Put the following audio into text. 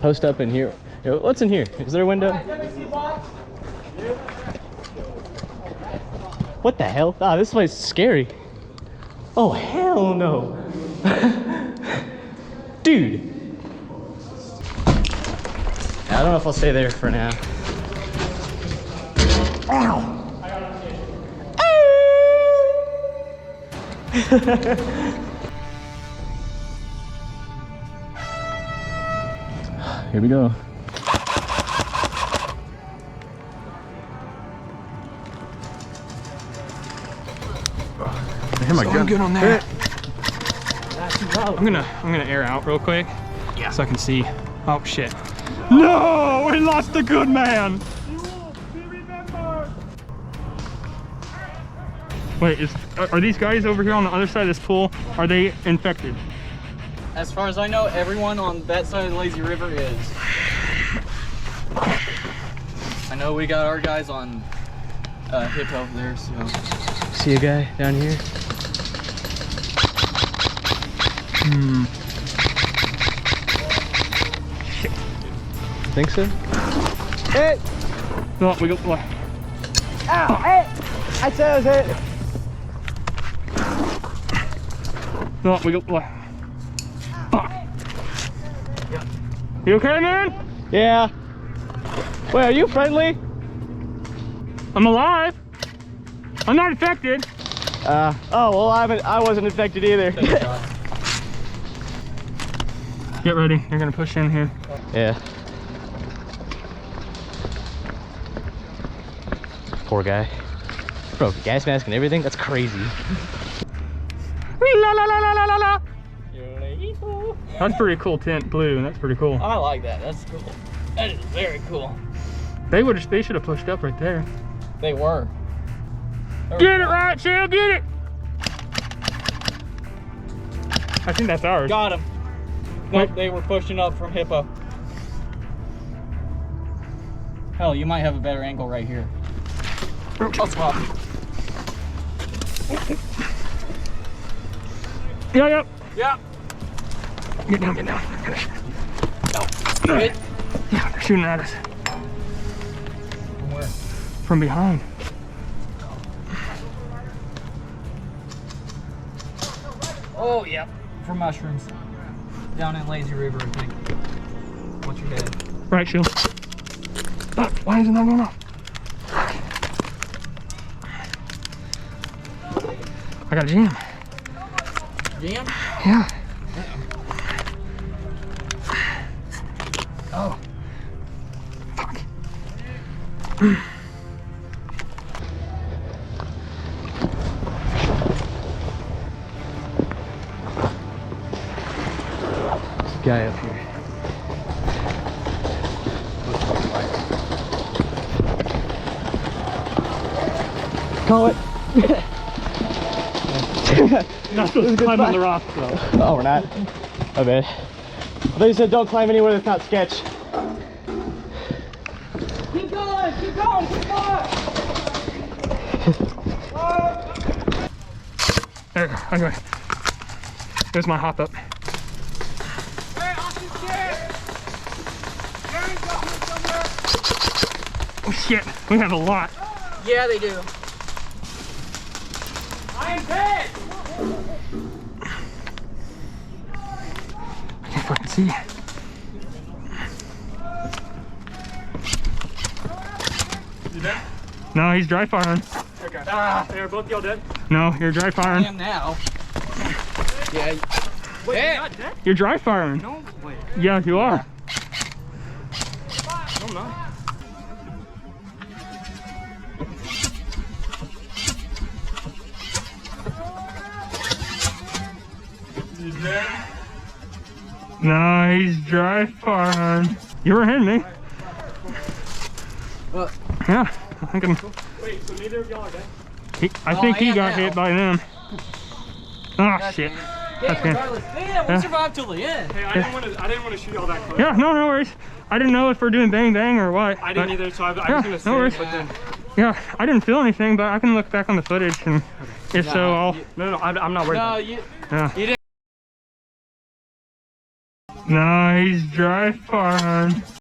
Post up in here. Yo, what's in here? Is there a window? What the hell? Ah, this place is scary. Oh, hell no. Dude. I don't know if I'll stay there for now. Ow. Here we go. I hear my gun. Good on that. I'm gonna air out real quick. Yeah. So I can see. Oh shit. No, we lost the good man. Wait, are these guys over here on the other side of this pool? Are they infected? As far as I know, everyone on that side of the lazy river is. I know we got our guys on hip over there, so. See a guy down here? Shit. Think so? Hey! No, we go. What? Ow! Hey! I said I was hit. No, we go. What? Fuck. You okay, man? Yeah. Wait, are you friendly? I'm alive. I'm not infected. Oh well, I wasn't infected either. Get ready. You're gonna push in here. Yeah. Poor guy. Bro, gas mask and everything? That's crazy. La la la la la la la. That's pretty cool tint blue. That's pretty cool. I like that. That's cool. That is very cool. They should have pushed up right there. They were. Get it right, Shell, get it! I think that's ours. Got him. Nope, they were pushing up from Hippo. Hell, you might have a better angle right here. I'll swap. Yeah. Yeah. Get down. No. Good. Yeah, they're shooting at us. From where? From behind. Oh, yeah. For mushrooms. Down in Lazy River, I think. What's your head? Right, Shield. Fuck, why isn't that going off? I got a jam. Jam? Yeah. Oh. Fuck. Guy up here. Call it. Not supposed to climb on the rock, though. Oh, we're not. I bet. I thought you said don't climb anywhere that's not sketch. Keep going! Keep going! Keep going! There, anyway. There's my hop up. Oh shit, we have a lot. Yeah, they do. I am dead! I can't fucking see. You dead? No, he's dry firing. Okay. Are both y'all dead? No, you're dry I firing. am now. Yeah. Wait, Hey. you're not dead? You're dry firing. No, wait. Yeah, you are. No, I'm not. You dead? No, he's dry firing. You were hitting me. What? Yeah, I think I'm. Wait, so neither of y'all are dead? I think he am got now. hit by them. Oh shit. Yeah, Okay. regardless. Yeah, we Yeah. survived till the end. Hey, I didn't want to shoot y'all that close. Yeah, no worries. I didn't know if we're doing bang bang or what. I didn't but- either, so I Yeah, was gonna no say, worries. but then. Yeah, I didn't feel anything, but I can look back on the footage, and if so, I'll. No, I'm not worried. No, about it. you Yeah. didn't. No, he's dry firing.